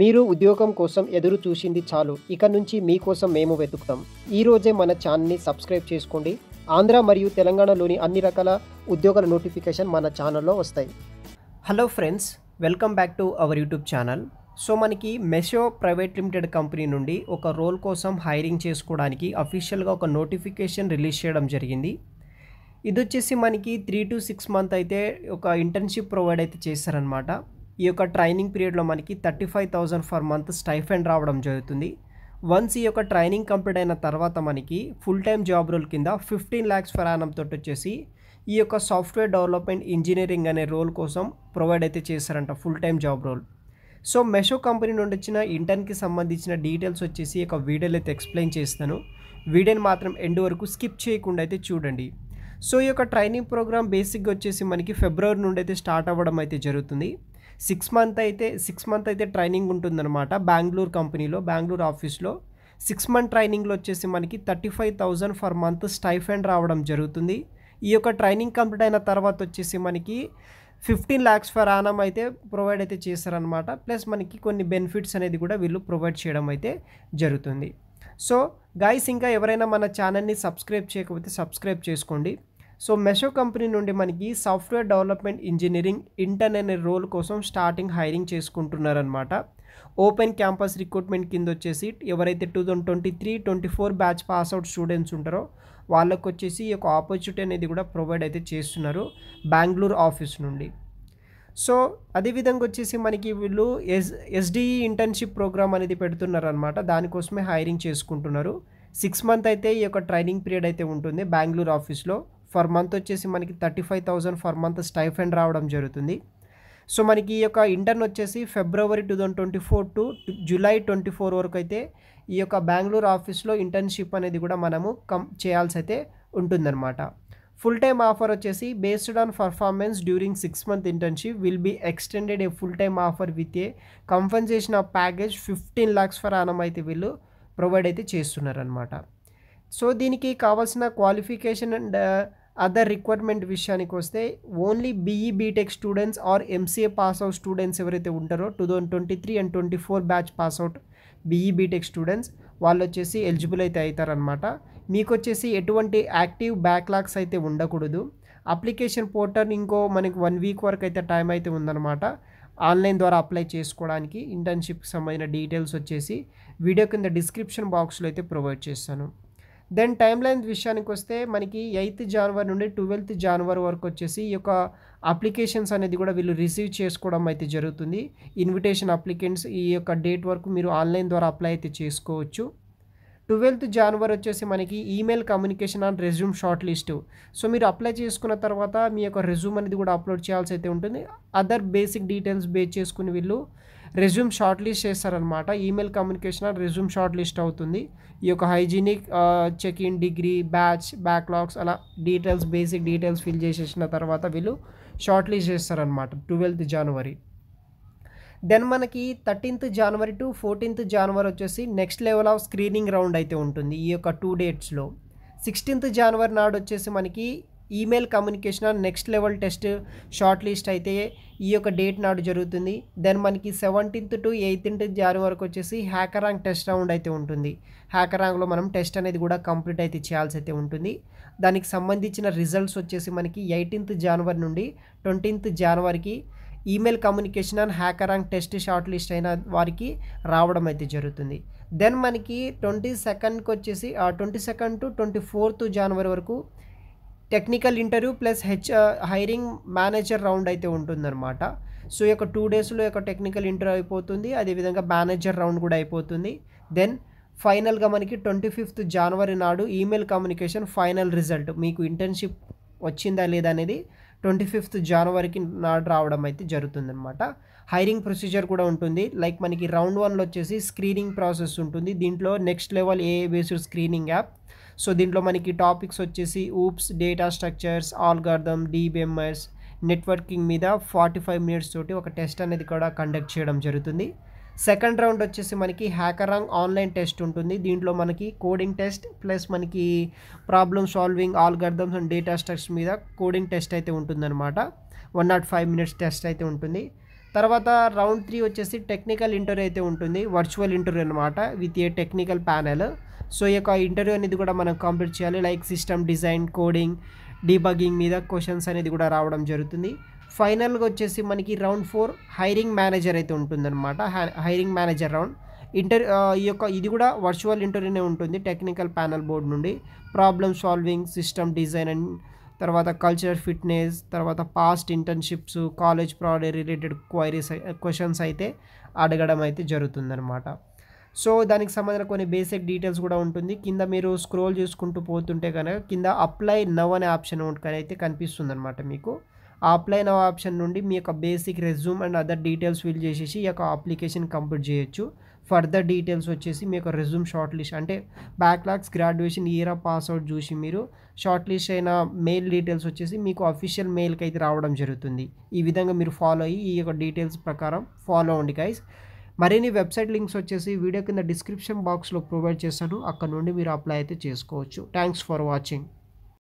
మీరు ఉద్యోగం కోసం ఎదురు చూసింది చాలు, ఇక నుంచి మీకోసం మేము వెతుకుతాం. ఈరోజే మన ఛానల్ని సబ్స్క్రైబ్ చేసుకోండి. ఆంధ్ర మరియు తెలంగాణలోని అన్ని రకాల ఉద్యోగాల నోటిఫికేషన్ మన ఛానల్లో వస్తాయి. Hello friends, welcome back to our YouTube channel. So మనకి మెషో ప్రైవేట్ లిమిటెడ్ కంపెనీ నుండి ఒక రోల్ కోసం హైరింగ్ చేసుకోవడానికి అఫీషియల్గా ఒక నోటిఫికేషన్ రిలీజ్ చేయడం జరిగింది. ఇది వచ్చేసి మనకి 3 to 6 మంత్ అయితే ఒక ఇంటర్న్షిప్ ప్రొవైడ్ అయితే చేస్తారనమాట. ఈ యొక్క ట్రైనింగ్ పీరియడ్లో మనకి 35,000 ఫర్ మంత్ స్టైఫండ్ రావడం జరుగుతుంది. వన్స్ ఈ యొక్క ట్రైనింగ్ కంప్లీట్ అయిన తర్వాత మనకి ఫుల్ టైం జాబ్ రోల్ కింద 15 lakhs ఫర్ యానం తోటి వచ్చేసి ఈ యొక్క సాఫ్ట్వేర్ డెవలప్మెంట్ ఇంజనీరింగ్ అనే రోల్ కోసం ప్రొవైడ్ అయితే చేస్తారంట, full time job role. So Meesho company నుండి వచ్చిన ఇంటర్న్కి సంబంధించిన డీటెయిల్స్ వచ్చేసి ఒక వీడియోలో అయితే ఎక్స్ప్లెయిన్ చేస్తాను. వీడియోని మాత్రం ఎండ్ వరకు స్కిప్ చేయకుండా అయితే చూడండి. సో ఈ యొక్క ట్రైనింగ్ ప్రోగ్రామ్ బేసిక్గా వచ్చేసి మనకి ఫిబ్రవరి నుండి అయితే స్టార్ట్ అవ్వడం అయితే జరుగుతుంది. 6 మంత్ అయితే ట్రైనింగ్ ఉంటుందన్నమాట. బెంగళూరు కంపెనీలో, బెంగళూరు ఆఫీస్లో 6 month ట్రైనింగ్లో వచ్చేసి మనకి 35,000 ఫర్ మంత్ స్టైఫండ్ రావడం జరుగుతుంది. ఈ యొక్క ట్రైనింగ్ కంప్లీట్ అయిన తర్వాత వచ్చేసి మనకి 15 lakhs ఫర్ యానం అయితే ప్రొవైడ్ అయితే చేస్తారనమాట. ప్లస్ మనకి కొన్ని బెనిఫిట్స్ అనేది కూడా వీళ్ళు ప్రొవైడ్ చేయడం అయితే జరుగుతుంది. సో గైస్, ఇంకా ఎవరైనా మన ఛానల్ని సబ్స్క్రైబ్ చేయకపోతే సబ్స్క్రైబ్ చేసుకోండి. సో మెషో కంపెనీ నుండి మనకి సాఫ్ట్వేర్ డెవలప్మెంట్ ఇంజనీరింగ్ ఇంటర్న్ అనే రోల్ కోసం స్టార్టింగ్ హైరింగ్ చేసుకుంటున్నారనమాట. ఓపెన్ క్యాంపస్ రిక్రూట్మెంట్ కింద వచ్చేసి ఎవరైతే 2023-24 బ్యాచ్ పాస్అవుట్ స్టూడెంట్స్ ఉంటారో వాళ్ళకు వచ్చేసి ఈ యొక్క ఆపర్చునిటీ అనేది కూడా ప్రొవైడ్ అయితే చేస్తున్నారు బెంగళూరు ఆఫీస్ నుండి. సో అదేవిధంగా వచ్చేసి మనకి వీళ్ళు ఎస్డిఈ ఇంటర్న్షిప్ ప్రోగ్రామ్ అనేది పెడుతున్నారు అనమాట. దానికోసమే హైరింగ్ చేసుకుంటున్నారు. 6 month అయితే ఈ యొక్క ట్రైనింగ్ పీరియడ్ అయితే ఉంటుంది బెంగళూరు ఆఫీస్లో. ఫర్ మంత్ వచ్చేసి మనకి 35,000 ఫర్ మంత్ స్టైఫండ్ రావడం జరుగుతుంది. సో మనకి ఈ యొక్క ఇంటర్న్ వచ్చేసి ఫిబ్రవరి 2024 to July 24 వరకు అయితే ఈ యొక్క బెంగళూరు ఆఫీస్లో ఇంటర్న్షిప్ అనేది కూడా మనము చేయాల్సి అయితే ఉంటుందన్నమాట. ఫుల్ టైమ్ ఆఫర్ వచ్చేసి based on performance during 6 month internship will be extended a full time offer with a compensation of package 15 lakhs for annum అయితే వీళ్ళు ప్రొవైడ్ అయితే చేస్తున్నారనమాట. సో దీనికి కావాల్సిన క్వాలిఫికేషన్ అండ్ అదర్ రిక్వైర్మెంట్ విషయానికి వస్తే only BE BTech students or MCA passout students ఎవరైతే ఉంటారో 2023 and 24 batch passout BE BTech students వాళ్ళు వచ్చేసి ఎలిజిబుల్ అయితే అవుతారనమాట. మీకు వచ్చేసి ఎటువంటి యాక్టివ్ బ్యాక్లాగ్స్ అయితే ఉండకూడదు. అప్లికేషన్ పోర్టల్ ఇంకో మనకి 1 week వరకు అయితే టైం అయితే ఉందన్నమాట ఆన్లైన్ ద్వారా అప్లై చేసుకోవడానికి. ఇంటర్న్షిప్కి సంబంధించిన డీటెయిల్స్ వచ్చేసి వీడియో కింద డిస్క్రిప్షన్ బాక్స్లో అయితే ప్రొవైడ్ చేస్తాను. దెన్ టైమ్ లైన్ విషయానికి వస్తే మనకి 8th January నుండి 12th January వరకు వచ్చేసి ఈ యొక్క అప్లికేషన్స్ అనేది కూడా వీళ్ళు రిసీవ్ చేసుకోవడం అయితే జరుగుతుంది. ఇన్విటేషన్ అప్లికెంట్స్ ఈ యొక్క డేట్ వరకు మీరు ఆన్లైన్ ద్వారా అప్లై అయితే చేసుకోవచ్చు. 12th January వచ్చేసి మనకి email communication and resume short list. So మీరు అప్లై చేసుకున్న తర్వాత మీ యొక్క రెజ్యూమ్ అనేది కూడా అప్లోడ్ చేయాల్సి అయితే ఉంటుంది. అదర్ బేసిక్ డీటెయిల్స్ బేస్ చేసుకుని వీళ్ళు రెజ్యూమ్ షార్ట్ లిస్ట్ చేస్తారనమాట. Email communication and resume shortlist అవుతుంది. ఈ యొక్క hygienic, check in, degree, batch, backlogs అలా డీటెయిల్స్, బేసిక్ డీటెయిల్స్ ఫిల్ చేసేసిన తర్వాత వీళ్ళు షార్ట్ లిస్ట్ చేస్తారనమాట 12th January. దెన్ మనకి 13th January to 14th January వచ్చేసి next level of screening round అయితే ఉంటుంది ఈ యొక్క 2 dates. 16th January నాడు వచ్చేసి మనకి email communication and next level test short list అయితే ఈ యొక్క డేట్ నాడు జరుగుతుంది. దెన్ మనకి 17th to 18th January వరకు వచ్చేసి హ్యాకర్ ర్యాంక్ టెస్ట్ రౌండ్ అయితే ఉంటుంది. హ్యాకర్ ర్యాంక్లో మనం టెస్ట్ అనేది కూడా కంప్లీట్ అయితే చేయాల్సి అయితే ఉంటుంది. దానికి సంబంధించిన రిజల్ట్స్ వచ్చేసి మనకి 18th January నుండి 20th Januaryకి email communication and HackerRank test shortlist అయిన వారికి రావడం అయితే జరుగుతుంది. దెన్ మనకి 22nd వచ్చేసి 22nd to 24th January వరకు technical interview plus hiring manager round అయితే ఉంటుందన్నమాట. సో ఈ యొక్క 2 daysలో యొక్క టెక్నికల్ ఇంటర్వ్యూ అయిపోతుంది, అదేవిధంగా మేనేజర్ రౌండ్ కూడా అయిపోతుంది. దెన్ ఫైనల్గా మనకి 25th January నాడు ఈమెయిల్ కమ్యూనికేషన్ ఫైనల్ రిజల్ట్, మీకు ఇంటర్న్షిప్ వచ్చిందా లేదా అనేది 25th Januaryకి నాడు రావడం అయితే జరుగుతుందన్నమాట. హైరింగ్ ప్రొసీజర్ కూడా ఉంటుంది. లైక్ మనకి రౌండ్ 1లో వచ్చేసి స్క్రీనింగ్ ప్రాసెస్ ఉంటుంది. దీంట్లో next level AI based screening app. So దీంట్లో మనకి టాపిక్స్ వచ్చేసి oops, data structures, algorithm, DBMS, networking మీద 45 minutes తోటి ఒక టెస్ట్ అనేది కూడా కండక్ట్ చేయడం జరుగుతుంది. సెకండ్ రౌండ్ వచ్చేసి మనకి హ్యాకర్ ర్యాంక్ ఆన్లైన్ టెస్ట్ ఉంటుంది. దీంట్లో మనకి కోడింగ్ టెస్ట్ ప్లస్ మనకి problem solving, algorithms and data structures మీద కోడింగ్ టెస్ట్ అయితే ఉంటుందన్నమాట. 105 minutes టెస్ట్ అయితే ఉంటుంది. తర్వాత రౌండ్ 3 వచ్చేసి టెక్నికల్ ఇంటర్వ్యూ అయితే ఉంటుంది, వర్చువల్ ఇంటర్వ్యూ అనమాట with a technical panel. So ఈ యొక్క ఇంటర్వ్యూ అనేది కూడా మనం కంప్లీట్ చేయాలి. Like system design, coding, debugging మీద క్వశ్చన్స్ అనేది కూడా రావడం జరుగుతుంది. ఫైనల్గా వచ్చేసి మనకి రౌండ్ 4 హైరింగ్ మేనేజర్ అయితే ఉంటుందన్నమాట. హైరింగ్ మేనేజర్ రౌండ్ ఇది కూడా వర్చువల్ ఇంటర్వ్యూనే ఉంటుంది టెక్నికల్ ప్యానెల్ బోర్డ్ నుండి. Problem solving, system design and తర్వాత కల్చరల్ ఫిట్నెస్, తర్వాత past internships, college product related questions అయితే అడగడం అయితే జరుగుతుందన్నమాట. సో దానికి సంబంధించిన కొన్ని బేసిక్ డీటెయిల్స్ కూడా ఉంటుంది. కింద మీరు స్క్రోల్ చేసుకుంటూ పోతుంటే కనుక కింద అప్లై నవ్ అనే ఆప్షన్ అయితే కనిపిస్తుంది అనమాట మీకు. ఆ అప్లై నవ్ ఆప్షన్ నుండి మీ యొక్క basic resume and other details fill చేసేసి ఈ యొక్క అప్లికేషన్ కంప్లీట్ చేయొచ్చు. ఫర్దర్ డీటెయిల్స్ వచ్చేసి మీ యొక్క రెజ్యూమ్ షార్ట్ లిస్ట్ అంటే backlogs, graduation, year of pass out చూసి మీరు షార్ట్ లిస్ట్ అయిన మెయిల్ డీటెయిల్స్ వచ్చేసి మీకు అఫీషియల్ మెయిల్కి అయితే రావడం జరుగుతుంది. ఈ విధంగా మీరు ఫాలో అయ్యి ఈ యొక్క డీటెయిల్స్ ప్రకారం ఫాలో అవ్వండి గైస్. మరిన్ని వెబ్సైట్ లింక్స్ వచ్చేసి వీడియో కింద డిస్క్రిప్షన్ బాక్స్లో ప్రొవైడ్ చేస్తాను, అక్కడ నుండి మీరు అప్లై అయితే చేసుకోవచ్చు. Thanks for watching.